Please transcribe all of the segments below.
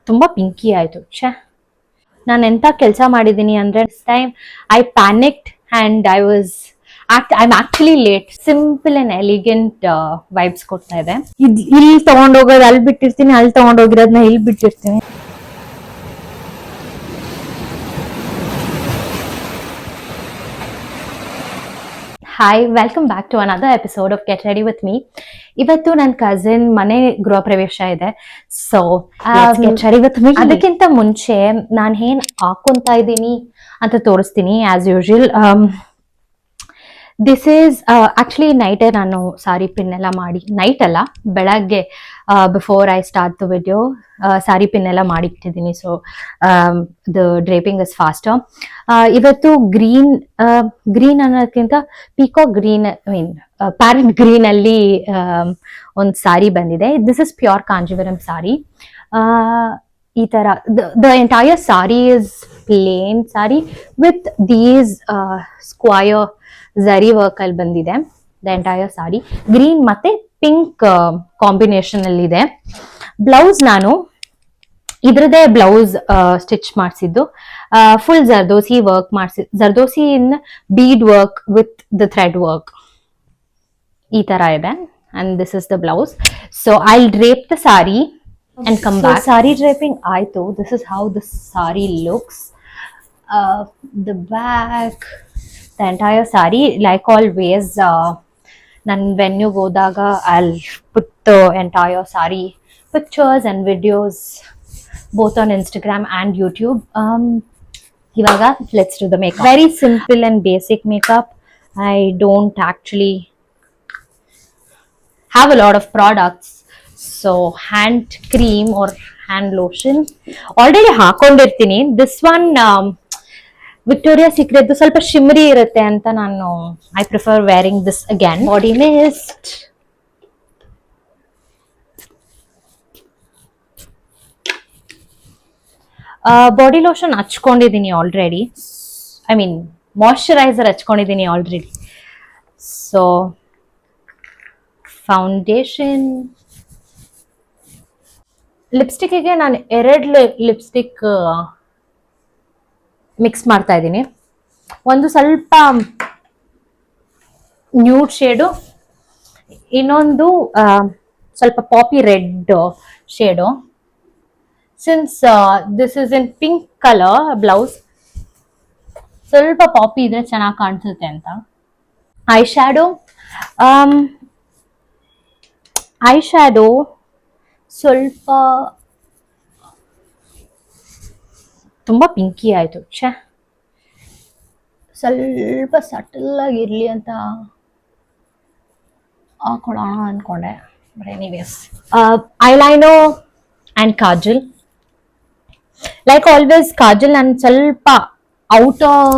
ತುಂಬಾ ಪಿಂಕಿ ಆಯ್ತು. ಛೆ, ನಾನು ಎಂತ ಕೆಲಸ ಮಾಡಿದ್ದೀನಿ ಅಂದ್ರೆ time I panicked and I actually late. Simple and elegant vibes ಕೊಡ್ತಾ ಇದೆ. ಇಲ್ಲಿ ತಗೊಂಡೋಗೋದು ಅಲ್ಲಿ ಬಿಟ್ಟಿರ್ತೀನಿ, ಅಲ್ಲಿ ತಗೊಂಡೋಗಿರೋದನ್ನ ಇಲ್ಲಿ ಬಿಟ್ಟಿರ್ತೀನಿ. Hi, welcome back to another episode of get ready with me. ಇವತ್ತು ನನ್ನ ಕಸಿನ್ ಮನೆ ಗೃಹ ಪ್ರವೇಶ ಇದೆ. So get ready with me. ಅದಕ್ಕಿಂತ ಮುಂಚೆ ನಾನು ಏನ್ ಹಾಕೊಂತ ಇದ್ದೀನಿ ಅಂತ ತೋರಿಸ್ತೀನಿ. As usual this is actually ನೈಟೇ ನಾನು ಸಾರಿ ಪಿನ್ ಎಲ್ಲ ಮಾಡಿ, ನೈಟ್ ಅಲ್ಲ ಬೆಳಗ್ಗೆ before I start the video sari pin ಎಲ್ಲ ಮಾಡಿಟ್ಟಿದ್ದೀನಿ. So the draping is faster. ಇವತ್ತು ಗ್ರೀನ್ ಅನ್ನೋದಕ್ಕಿಂತ peacock green, I mean parrot green ಅಲ್ಲಿ ಒಂದು ಸಾರಿ ಬಂದಿದೆ. This is pure Kanjeevaram sari. ಈ ತರ the entire sari is plain sari with these square zari work ಅಲ್ಲಿ ಬಂದಿದೆ. ದ ಎಂಟೈರ್ ಸಾರಿ ಗ್ರೀನ್ ಮತ್ತೆ ಪಿಂಕ್ ಕಾಂಬಿನೇಷನ್ ಅಲ್ಲಿ ಇದೆ. ಬ್ಲೌಸ್ ನಾನು ಇದ್ರದೇ ಬ್ಲೌಸ್ ಸ್ಟಿಚ್ ಮಾಡಿಸಿದ್ದು. Full zardosi work zardosi in bead work with the thread work ಈ ತರ ಇದೆ. And this is the blouse. So I drape the sorry and come back. Sari draping ಆಯ್ತು. This is how the sari looks. The back, the entire sari, like always, nan venue ಹೋದಾಗ I'll put the entire sari pictures and videos both on Instagram and YouTube. ಇವಾಗ let's do the makeup. Very simple and basic makeup. I don't actually have a lot of products. So hand cream or hand lotion already ಹಾಕೊಂಡಿರ್ತೀನಿ. This one Victoria Secret ಸ್ವಲ್ಪ shimmery ಇರುತ್ತೆ ಅಂತ ನಾನು I prefer wearing this again. Body mist, body lotion ಹಚ್ಕೊಂಡಿದ್ದೀನಿ already. I mean moisturiser ಹಚ್ಕೊಂಡಿದ್ದೀನಿ already. So foundation, ಲಿಪ್ಸ್ಟಿಕ್ಗೆ ನಾನು 2 lipstick mix ಮಾಡ್ತಾ ಇದ್ದೀನಿ. ಒಂದು ಸ್ವಲ್ಪ ನ್ಯೂಡ್ ಶೇಡು, ಇನ್ನೊಂದು ಸ್ವಲ್ಪ ಪಾಪಿ red shade. Since this is in pink colour blouse, ಸ್ವಲ್ಪ ಪಾಪಿ ಇದ್ರೆ ಚೆನ್ನಾಗಿ ಕಾಣಿಸುತ್ತೆ ಅಂತ. ಐ ಶ್ಯಾಡೋ ಸ್ವಲ್ಪ ತುಂಬಾ ಪಿಂಕಿ ಆಯ್ತು. ಛೆ, ಸ್ವಲ್ಪ ಸಟಲ್ ಆಗಿರ್ಲಿ ಅಂತ ಹಾಕೊಳ್ಳೋಣ ಅನ್ಕೊಂಡೆ. But anyways, eyeliner and Kajal. Like always Kajal ನಾನು ಸ್ವಲ್ಪ ಔಟರ್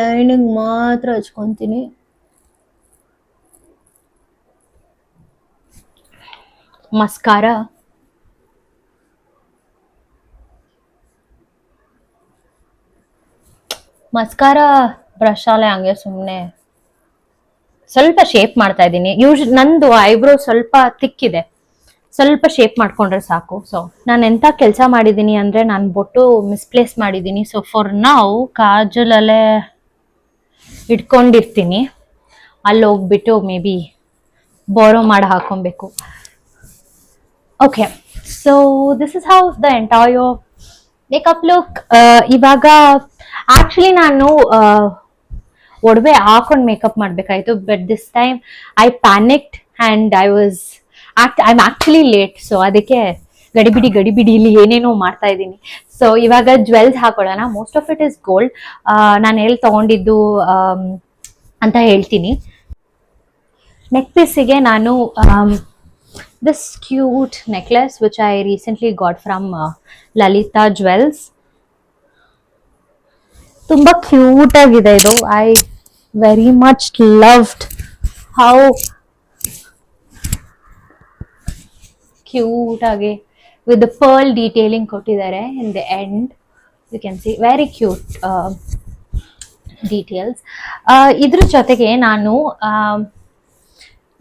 ಲೈನಿಂಗ್ ಮಾತ್ರ ಹಚ್ಕೊಂತೀನಿ. ಮಸ್ಕಾರ, ಬ್ರಷ್ ಅಲ್ಲೇ ಹಂಗೆ ಸುಮ್ಮನೆ ಸ್ವಲ್ಪ ಶೇಪ್ ಮಾಡ್ತಾ ಇದ್ದೀನಿ. ನಂದು ಐಬ್ರೋ ಸ್ವಲ್ಪ ತಿಕ್ಕಿದೆ, ಸ್ವಲ್ಪ ಶೇಪ್ ಮಾಡ್ಕೊಂಡ್ರೆ ಸಾಕು. ಸೊ ನಾನು ಎಂತ ಕೆಲಸ ಮಾಡಿದ್ದೀನಿ ಅಂದ್ರೆ ನಾನು ಬೊಟ್ಟು ಮಿಸ್ಪ್ಲೇಸ್ ಮಾಡಿದ್ದೀನಿ. ಸೊ ಫಾರ್ ನಾವು ಕಾಜಲಲ್ಲೇ ಇಟ್ಕೊಂಡಿರ್ತೀನಿ. ಅಲ್ಲಿ ಹೋಗ್ಬಿಟ್ಟು ಮೇ ಬಿ ಬೋರೋ ಮಾಡಿ ಹಾಕೊಬೇಕು. Okay, so this is how the entire makeup look. ಇವಾಗ ಆಕ್ಚುಲಿ ನಾನು ಒಡವೆ ಹಾಕೊಂಡು ಮೇಕಪ್ ಮಾಡಬೇಕಾಯ್ತು. But this time I panicked and I actually late. So ಅದಕ್ಕೆ ಗಡಿಬಿಡಿ ಇಲ್ಲಿ ಏನೇನೋ ಮಾಡ್ತಾ ಇದ್ದೀನಿ. ಸೊ ಇವಾಗ ಜ್ವೆಲ್ಸ್ ಹಾಕೊಳ್ಳೋಣ. Most of it is gold. ನಾನು ಎಲ್ಲಿ ತಗೊಂಡಿದ್ದು ಅಂತ ಹೇಳ್ತೀನಿ. ನೆಕ್ ಪೀಸಿಗೆ ನಾನು this cute necklace which I recently got from Lalita Jewels. ತುಂಬಾ ಕ್ಯೂಟ್ ಆಗಿದೆ ಇದು. I very much loved how cute ಆಗಿ with the pearl detailing ಕೊಟ್ಟಿದ್ದಾರೆ in the end. You can see very cute details. ಇದ್ರ ಜೊತೆಗೆ ನಾನು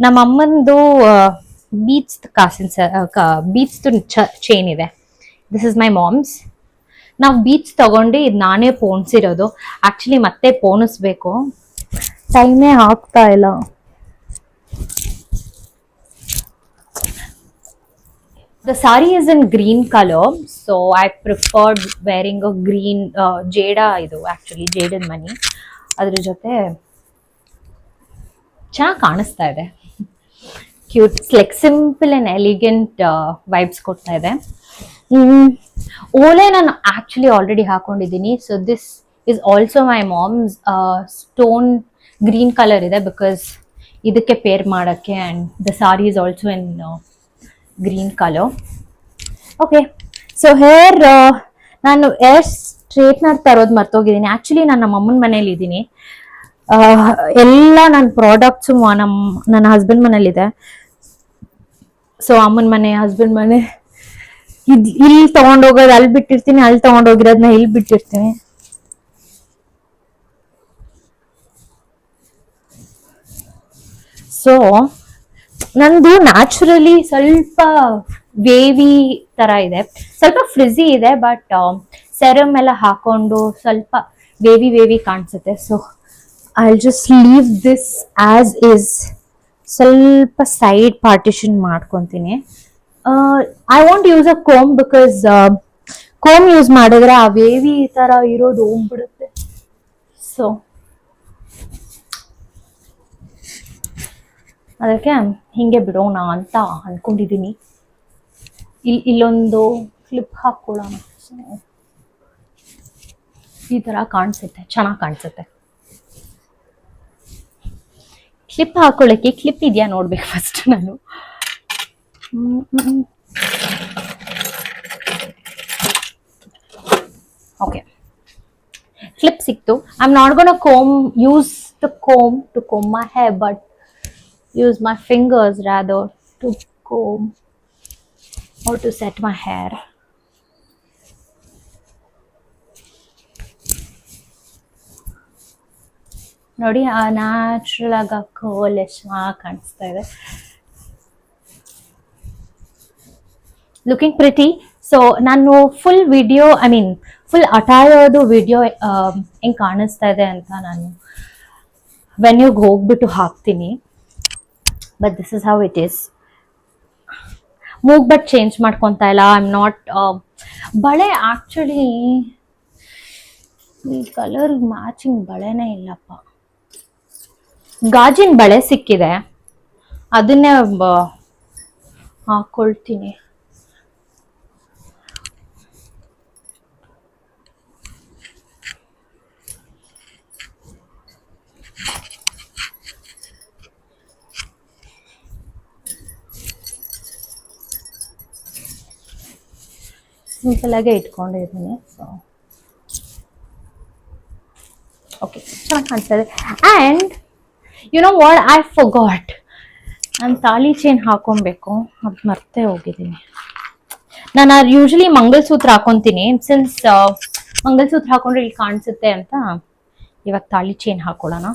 ನಮ್ಮಮ್ಮಂದು beats chain ಇದೆ. This is my moms. ನಾವು ಬೀಚ್ ತಗೊಂಡು ಇದು ನಾನೇ ಪೋಣಿಸಿರೋದು. ಆಕ್ಚುಲಿ ಮತ್ತೆ ಪೋಣಿಸ್ಬೇಕು, ಟೈಮೇ ಆಗ್ತಾ ಇಲ್ಲ. The saree is in green color, so I preferred wearing a green jada. Idu actually jaded money. Adra jothe ಚೆನ್ನಾಗಿ ಕಾಣಿಸ್ತಾ ಇದೆ. Cute, like simple and elegant vibes ಕೊಡ್ತಾ ಇದೆ. ಓಲೆ ನಾನು ಆಕ್ಚುಲಿ ಆಲ್ರೆಡಿ ಹಾಕೊಂಡಿದ್ದೀನಿ. So this is also my moms. Stone green colour ಇದೆ because ಇದಕ್ಕೆ ಪೇರ್ ಮಾಡೋಕ್ಕೆ, and the sorry is also in green colour. Okay, so hair ನಾನು ಏರ್ ಸ್ಟ್ರೇಟ್ನರ್ ತರೋದು ಮರ್ತೋಗಿದ್ದೀನಿ. ಆ್ಯಕ್ಚುಲಿ ನಾನು ನಮ್ಮ ಅಮ್ಮನ ಮನೇಲಿ ಇದ್ದೀನಿ. ಎಲ್ಲ ನನ್ನ ಪ್ರಾಡಕ್ಟ್ಸು ನನ್ನ ಹಸ್ಬೆಂಡ್ ಮನೇಲಿದೆ. ಸೊ ಅಮ್ಮನ ಮನೆ, ಹಸ್ಬೆಂಡ್ ಮನೆ, ಇಲ್ಲಿ ತಗೊಂಡೋಗೋದು ಅಲ್ಲಿ ಬಿಟ್ಟಿರ್ತೀನಿ, ಅಲ್ಲಿ ತಗೊಂಡೋಗಿರೋದನ್ನ ಇಲ್ಲಿ ಬಿಟ್ಟಿರ್ತೀನಿ. ಸೊ ನಂದು ನ್ಯಾಚುರಲಿ ಸ್ವಲ್ಪ ವೇವಿ ತರ ಇದೆ, ಸ್ವಲ್ಪ ಫ್ರಿಜಿ ಇದೆ, ಬಟ್ ಸೆರಮ್ ಎಲ್ಲ ಹಾಕೊಂಡು ಸ್ವಲ್ಪ ವೇವಿ ಕಾಣಿಸುತ್ತೆ. So I just leave this as is. ಸ್ವಲ್ಪ ಸೈಡ್ ಪಾರ್ಟಿಷನ್ ಮಾಡ್ಕೊತೀನಿ. I want use a comb because comb use ಮಾಡಿದ್ರೆ ಆ ವೇವಿ ತರ ಇರೋದು ಹೋಗ್ಬಿಡುತ್ತೆ. ಸೊ ಅದಕ್ಕೆ ಹಿಂಗೆ ಬಿಡೋಣ ಅಂತ ಅನ್ಕೊಂಡಿದ್ದೀನಿ. ಇಲ್ಲೊಂದು ಕ್ಲಿಪ್ ಹಾಕೊಳ್ಳೋಣ. ಈ ತರ ಕಾಣಿಸುತ್ತೆ, ಚೆನ್ನಾಗಿ ಕಾಣಿಸುತ್ತೆ. ಕ್ಲಿಪ್ ಹಾಕೊಳ್ಳೋಕ್ಕೆ ಕ್ಲಿಪ್ ಇದೆಯಾ ನೋಡ್ಬೇಕು ಫಸ್ಟ್ ನಾನು. ಓಕೆ, ಕ್ಲಿಪ್ ಸಿಕ್ತು. I am not gonna use the comb to comb my hair, but use my fingers rather to comb or to set my hair. ನೋಡಿ, ಆ ನ್ಯಾಚುರಲ್ ಆಗ ಕರ್ಲ್ ಎಷ್ಟು ಚೆನ್ನಾಗಿ ಕಾಣಿಸ್ತಾ ಇದೆ. Looking pretty. ಸೊ ನಾನು full video, I mean full ಅಟಾಯರ್ದು video ಹೆಂಗೆ ಕಾಣಿಸ್ತಾ ಇದೆ ಅಂತ ನಾನು ವೆನ್ಯೂಗೆ ಹೋಗ್ಬಿಟ್ಟು ಹಾಕ್ತೀನಿ. But this is how it is. ಮೂಗ್ ಬಟ್ ಚೇಂಜ್ ಮಾಡ್ಕೊತಾ ಇಲ್ಲ. ಐ ಆಮ್ ನಾಟ್ ಬಳೆ. ಆಕ್ಚುಲಿ ಈ ಕಲರ್ ಮ್ಯಾಚಿಂಗ್ ಬಳೆನೇ ಇಲ್ಲಪ್ಪ. ಗಾಜಿನ ಬಳೆ ಸಿಕ್ಕಿದೆ, ಅದನ್ನೇ ಹಾಕೊಳ್ತೀನಿ. ಸಿಂಪಲ್ ಆಗಿ ಇಟ್ಕೊಂಡಿದ್ದೀನಿ. ಸೊ ಓಕೆ, ಚೆನ್ನಾಗಿ ಕಾಣಿಸ್ತದೆ. And you know what, I forgot, ನಾನು ತಾಳಿ ಚೈನ್ ಹಾಕೊಬೇಕು, ಅದು ಮರ್ತೇ ಹೋಗಿದ್ದೀನಿ. ನಾನು ಯೂಶಲಿ ಮಂಗಲಸೂತ್ರ ಹಾಕೊತೀನಿ. ಸಿನ್ಸ್ ಮಂಗಲಸೂತ್ರ ಹಾಕೊಂಡ್ರೆ ಇಲ್ಲಿ ಕಾಣಿಸುತ್ತೆ ಅಂತ ಇವಾಗ ತಾಳಿ ಚೈನ್ ಹಾಕೊಳ್ಳೋಣ.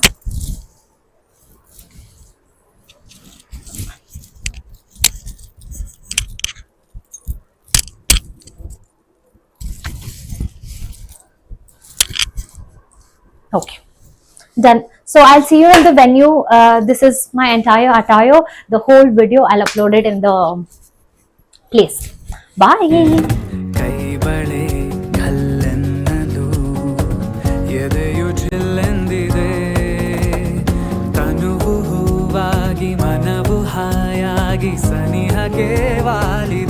Okay, done. So I'll see you in the venue. This is my entire attire. The whole video I'll upload it in the place. Bye. ಕೈ ಬಳೆ ಕಲ್ಲೆನ್ನಲು ಎದೆಯು ಜಿಲ್ಲೆಂದಿದೆ, ತನುವು ಹೂವಾಗಿ ಮನವು ಹಾಯಾಗಿ ಸನಿಹಕ್ಕೆ ವಾಲಿ